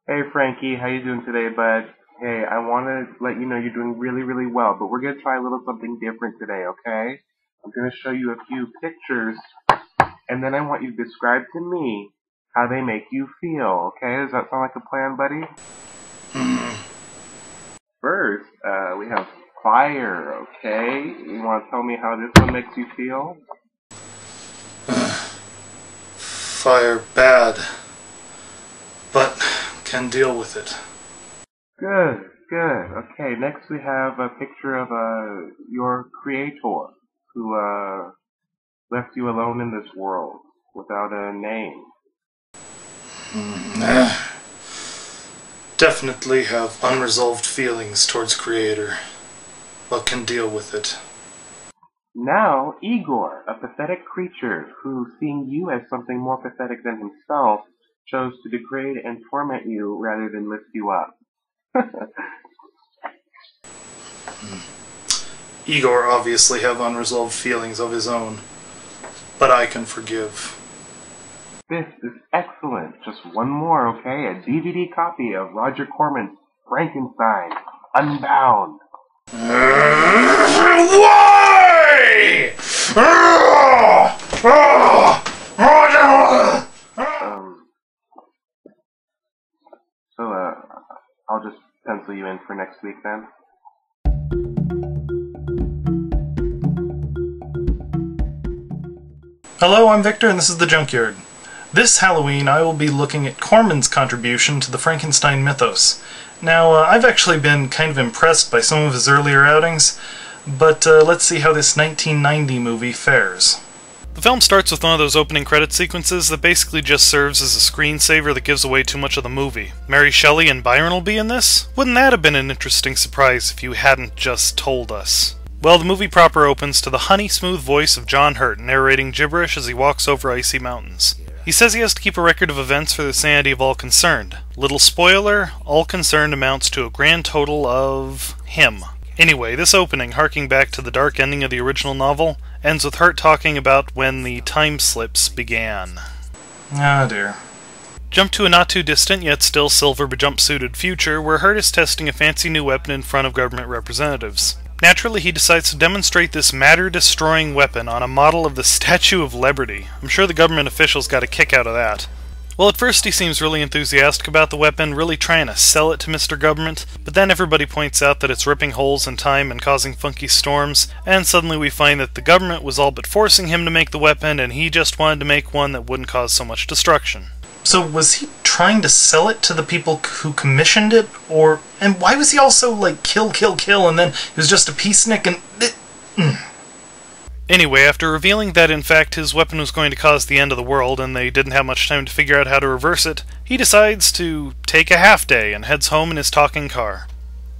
Hey Frankie, how you doing today, bud? Hey, I want to let you know you're doing really, really well, but we're going to try a little something different today, okay? I'm going to show you a few pictures, and then I want you to describe to me how they make you feel, okay? Does that sound like a plan, buddy? First, we have fire, okay? You want to tell me how this one makes you feel? Fire bad, but can deal with it. Good, good. Okay, next we have a picture of your creator who left you alone in this world without a name. Definitely have unresolved feelings towards Creator, but can deal with it. Now, Igor, a pathetic creature who, seeing you as something more pathetic than himself, chose to degrade and torment you rather than lift you up. Igor obviously have unresolved feelings of his own, but I can forgive. This is excellent. Just one more, okay? A DVD copy of Roger Corman's Frankenstein Unbound. Why? I'll just pencil you in for next week then. Hello, I'm Victor, and this is The Junkyard. This Halloween, I will be looking at Corman's contribution to the Frankenstein mythos. Now, I've actually been kind of impressed by some of his earlier outings, but let's see how this 1990 movie fares. The film starts with one of those opening credit sequences that basically just serves as a screensaver that gives away too much of the movie. Mary Shelley and Byron will be in this? Wouldn't that have been an interesting surprise if you hadn't just told us? Well, the movie proper opens to the honey-smooth voice of John Hurt narrating gibberish as he walks over icy mountains. He says he has to keep a record of events for the sanity of all concerned. Little spoiler, all concerned amounts to a grand total of him. Anyway, this opening, harking back to the dark ending of the original novel, ends with Hurt talking about when the time slips began. Ah, dear. Jump to a not-too-distant, yet still silver jumpsuited future, where Hurt is testing a fancy new weapon in front of government representatives. Naturally, he decides to demonstrate this matter-destroying weapon on a model of the Statue of Liberty. I'm sure the government officials got a kick out of that. Well, at first he seems really enthusiastic about the weapon, really trying to sell it to Mr. Government, but then everybody points out that it's ripping holes in time and causing funky storms, and suddenly we find that the government was all but forcing him to make the weapon, and he just wanted to make one that wouldn't cause so much destruction. So was he trying to sell it to the people who commissioned it, or... and why was he also like, kill, and then he was just a peacenik and... Anyway, after revealing that in fact his weapon was going to cause the end of the world and they didn't have much time to figure out how to reverse it, he decides to take a half day and heads home in his talking car.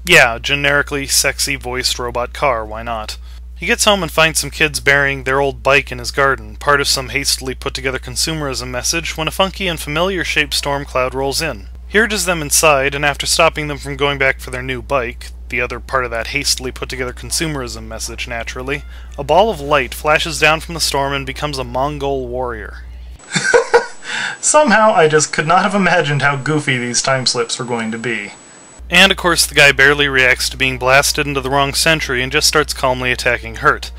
Yeah, generically sexy voiced robot car, why not? He gets home and finds some kids burying their old bike in his garden, part of some hastily put together consumerism message, when a funky and familiar shaped storm cloud rolls in. He urges them inside, and after stopping them from going back for their new bike, the other part of that hastily put together consumerism message naturally, a ball of light flashes down from the storm and becomes a Mongol warrior. Somehow I just could not have imagined how goofy these time slips were going to be. And of course the guy barely reacts to being blasted into the wrong century and just starts calmly attacking Hurt.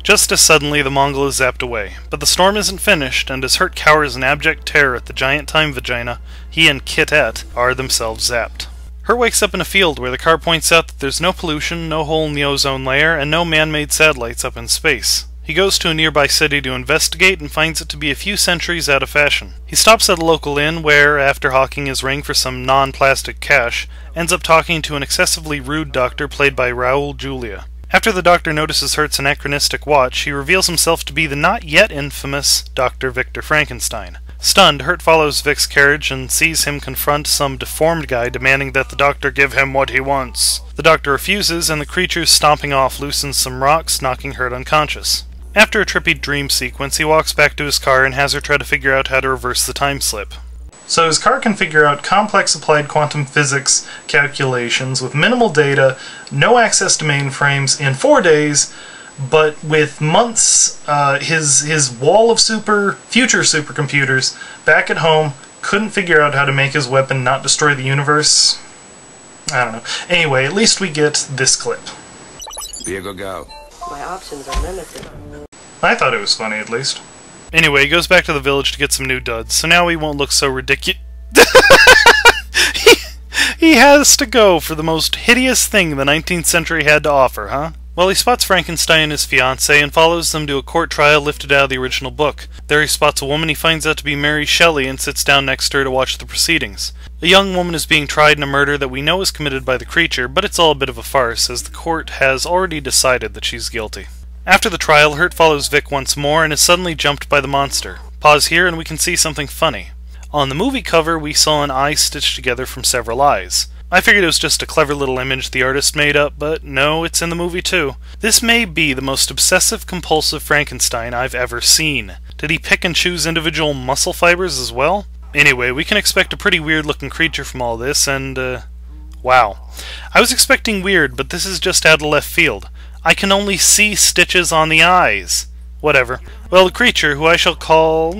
Just as suddenly the Mongol is zapped away, but the storm isn't finished, and as Hurt cowers in abject terror at the giant time vagina, he and Kitette are themselves zapped. Hurt wakes up in a field where the car points out that there's no pollution, no hole in the ozone layer, and no man-made satellites up in space. He goes to a nearby city to investigate and finds it to be a few centuries out of fashion. He stops at a local inn where, after hawking his ring for some non-plastic cash, ends up talking to an excessively rude doctor played by Raoul Julia. After the doctor notices Hurt's anachronistic watch, he reveals himself to be the not-yet-infamous Dr. Victor Frankenstein. Stunned, Hurt follows Vic's carriage and sees him confront some deformed guy demanding that the doctor give him what he wants. The doctor refuses, and the creature's stomping off loosens some rocks, knocking Hurt unconscious. After a trippy dream sequence, he walks back to his car and has her try to figure out how to reverse the time slip. So his car can figure out complex applied quantum physics calculations with minimal data, no access to mainframes in 4 days, but with months, his wall of future supercomputers back at home couldn't figure out how to make his weapon not destroy the universe. I don't know. Anyway, at least we get this clip. Be a good girl. My options are limited. I thought it was funny, at least. Anyway, he goes back to the village to get some new duds, so now he won't look so ridiculous. He has to go for the most hideous thing the 19th century had to offer, huh? Well, he spots Frankenstein and his fiancée and follows them to a court trial lifted out of the original book. There he spots a woman he finds out to be Mary Shelley and sits down next to her to watch the proceedings. A young woman is being tried in a murder that we know is committed by the creature, but it's all a bit of a farce, as the court has already decided that she's guilty. After the trial, Hurt follows Vic once more and is suddenly jumped by the monster. Pause here and we can see something funny. On the movie cover, we saw an eye stitched together from several eyes. I figured it was just a clever little image the artist made up, but no, it's in the movie too. This may be the most obsessive-compulsive Frankenstein I've ever seen. Did he pick and choose individual muscle fibers as well? Anyway, we can expect a pretty weird-looking creature from all this, and, wow. I was expecting weird, but this is just out of left field. I can only see stitches on the eyes. Whatever. Well, the creature, who I shall call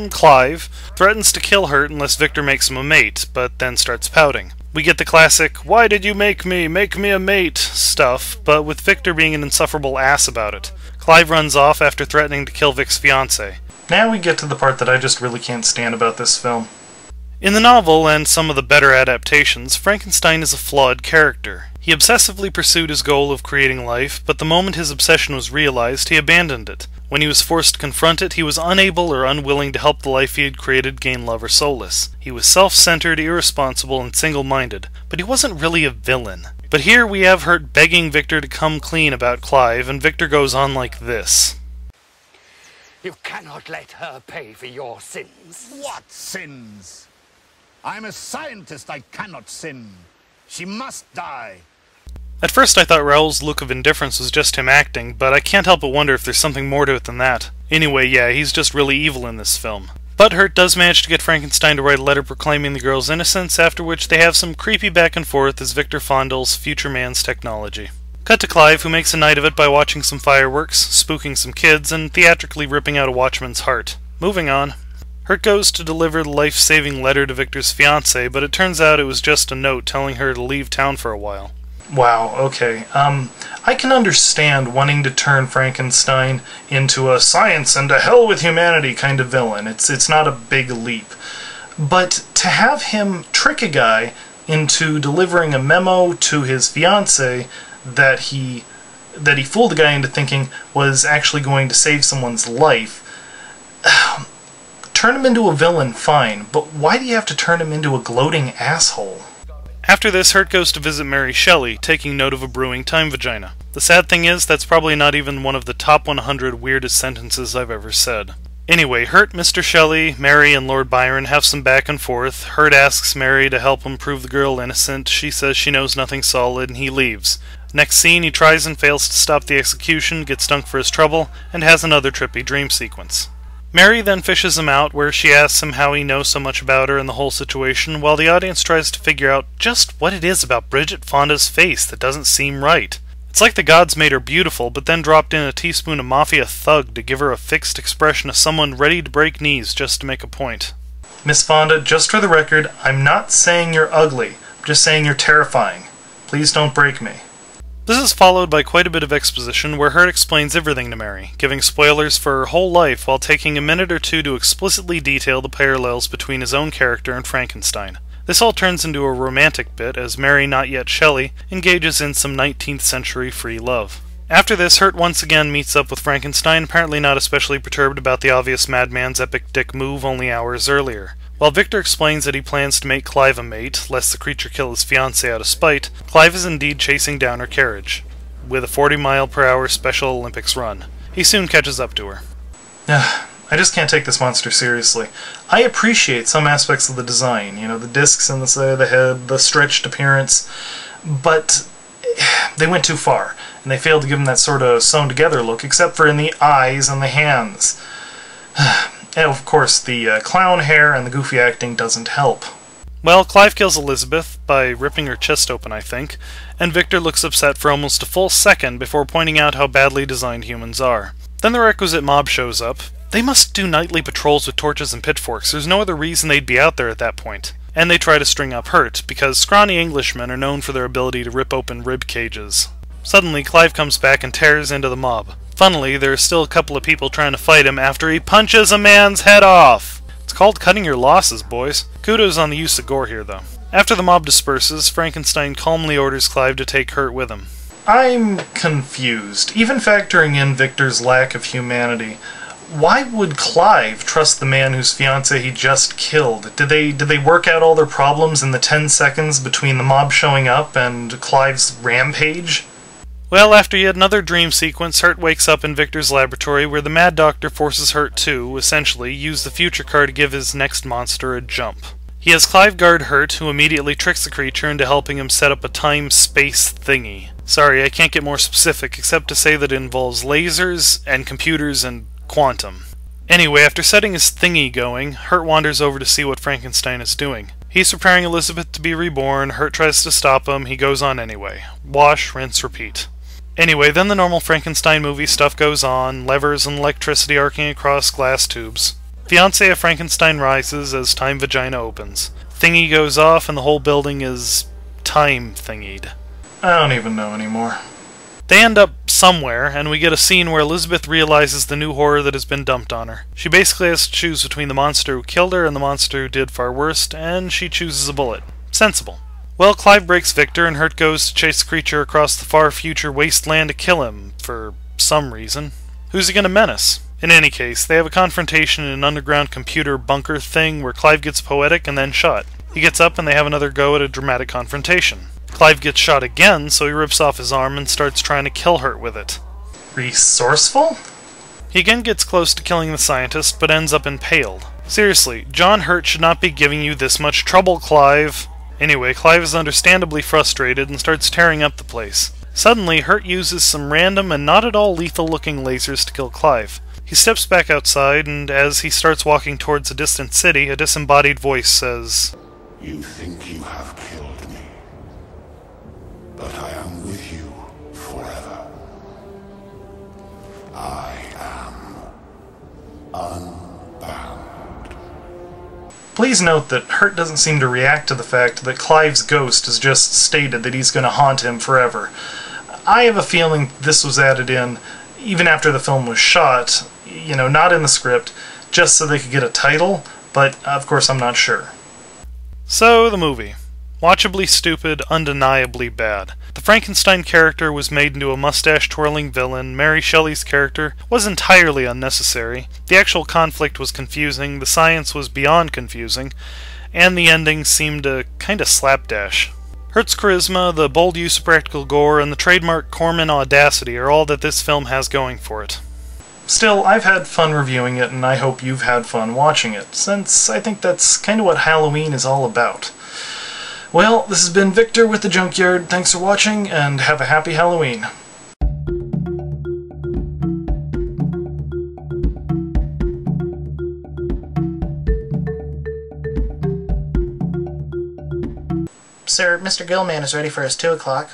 Clive, threatens to kill Hurt unless Victor makes him a mate, but then starts pouting. We get the classic, "Why did you make me a mate" stuff, but with Victor being an insufferable ass about it. Clive runs off after threatening to kill Vic's fiancée. Now we get to the part that I just really can't stand about this film. In the novel, and some of the better adaptations, Frankenstein is a flawed character. He obsessively pursued his goal of creating life, but the moment his obsession was realized, he abandoned it. When he was forced to confront it, he was unable or unwilling to help the life he had created gain love or solace. He was self-centered, irresponsible, and single-minded, but he wasn't really a villain. But here we have Hurt begging Victor to come clean about Clive, and Victor goes on like this. You cannot let her pay for your sins. What sins? I'm a scientist. I cannot sin. She must die. At first I thought Raoul's look of indifference was just him acting, but I can't help but wonder if there's something more to it than that. Anyway, yeah, he's just really evil in this film. But Hurt does manage to get Frankenstein to write a letter proclaiming the girl's innocence, after which they have some creepy back and forth as Victor fondles future man's technology. Cut to Clive, who makes a night of it by watching some fireworks, spooking some kids, and theatrically ripping out a watchman's heart. Moving on. Hurt goes to deliver the life-saving letter to Victor's fiancée, but it turns out it was just a note telling her to leave town for a while. Wow, okay. I can understand wanting to turn Frankenstein into a science and a hell with humanity kind of villain. It's not a big leap. But to have him trick a guy into delivering a memo to his fiancée that he fooled the guy into thinking was actually going to save someone's life, turn him into a villain, fine, but why do you have to turn him into a gloating asshole? After this, Hurt goes to visit Mary Shelley, taking note of a brewing time vagina. The sad thing is, that's probably not even one of the top 100 weirdest sentences I've ever said. Anyway, Hurt, Mr. Shelley, Mary, and Lord Byron have some back and forth. Hurt asks Mary to help him prove the girl innocent. She says she knows nothing solid, and he leaves. Next scene, he tries and fails to stop the execution, gets dunked for his trouble, and has another trippy dream sequence. Mary then fishes him out, where she asks him how he knows so much about her and the whole situation, while the audience tries to figure out just what it is about Bridget Fonda's face that doesn't seem right. It's like the gods made her beautiful, but then dropped in a teaspoon of mafia thug to give her a fixed expression of someone ready to break knees just to make a point. Miss Fonda, just for the record, I'm not saying you're ugly. I'm just saying you're terrifying. Please don't break me. This is followed by quite a bit of exposition where Hurt explains everything to Mary, giving spoilers for her whole life while taking a minute or two to explicitly detail the parallels between his own character and Frankenstein. This all turns into a romantic bit as Mary, not yet Shelley, engages in some 19th century free love. After this, Hurt once again meets up with Frankenstein, apparently not especially perturbed about the obvious madman's epic dick move only hours earlier. While Victor explains that he plans to make Clive a mate, lest the creature kill his fiancée out of spite, Clive is indeed chasing down her carriage, with a 40-mile-per-hour Special Olympics run. He soon catches up to her. I just can't take this monster seriously. I appreciate some aspects of the design, the discs in the side of the head, the stretched appearance, but they went too far, and they failed to give him that sort of sewn-together look, except for in the eyes and the hands. And of course, the clown hair and the goofy acting doesn't help. Well, Clive kills Elizabeth by ripping her chest open, I think, and Victor looks upset for almost a full second before pointing out how badly designed humans are. Then the requisite mob shows up, They must do nightly patrols with torches and pitchforks. There's no other reason they'd be out there at that point. And they try to string up Hurt, because scrawny Englishmen are known for their ability to rip open rib cages. Suddenly, Clive comes back and tears into the mob. Funnily, there are still a couple of people trying to fight him after he punches a man's head off! It's called cutting your losses, boys. Kudos on the use of gore here, though. After the mob disperses, Frankenstein calmly orders Clive to take Hurt with him. I'm confused, even factoring in Victor's lack of humanity. Why would Clive trust the man whose fiancée he just killed? Did they work out all their problems in the 10 seconds between the mob showing up and Clive's rampage? Well, after yet another dream sequence, Hurt wakes up in Victor's laboratory where the Mad Doctor forces Hurt to, essentially, use the future car to give his next monster a jump. He has Clive guard Hurt, who immediately tricks the creature into helping him set up a time-space thingy. Sorry, I can't get more specific, except to say that it involves lasers, and computers, and quantum. Anyway, after setting his thingy going, Hurt wanders over to see what Frankenstein is doing. He's preparing Elizabeth to be reborn, Hurt tries to stop him, he goes on anyway. Wash, rinse, repeat. Anyway, then the normal Frankenstein movie stuff goes on, levers and electricity arcing across glass tubes. Fiancé of Frankenstein rises as time vagina opens. Thingy goes off and the whole building is time thingied. I don't even know anymore. They end up somewhere, and we get a scene where Elizabeth realizes the new horror that has been dumped on her. She basically has to choose between the monster who killed her and the monster who did far worse, and she chooses a bullet. Sensible. Well, Clive breaks Victor, and Hurt goes to chase the creature across the far future wasteland to kill him, for some reason. Who's he gonna menace? In any case, they have a confrontation in an underground computer bunker thing where Clive gets poetic and then shot. He gets up and they have another go at a dramatic confrontation. Clive gets shot again, so he rips off his arm and starts trying to kill Hurt with it. Resourceful? He again gets close to killing the scientist, but ends up impaled. Seriously, John Hurt should not be giving you this much trouble, Clive. Anyway, Clive is understandably frustrated and starts tearing up the place. Suddenly, Hurt uses some random and not at all lethal-looking lasers to kill Clive. He steps back outside, and as he starts walking towards a distant city, a disembodied voice says, You think you have killed me, but I am with you forever. I am unbound. Please note that Hurt doesn't seem to react to the fact that Clive's ghost has just stated that he's going to haunt him forever. I have a feeling this was added in even after the film was shot, you know, not in the script, just so they could get a title, but of course I'm not sure. So, the movie. Watchably stupid, undeniably bad. The Frankenstein character was made into a mustache-twirling villain, Mary Shelley's character was entirely unnecessary, the actual conflict was confusing, the science was beyond confusing, and the ending seemed a kinda slapdash. Hurt's charisma, the bold use of practical gore, and the trademark Corman audacity are all that this film has going for it. Still, I've had fun reviewing it, and I hope you've had fun watching it, since I think that's kind of what Halloween is all about. Well, this has been Victor with the Junkyard. Thanks for watching, and have a happy Halloween. Sir, Mr. Gilman is ready for his 2 o'clock.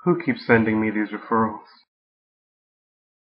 Who keeps sending me these referrals?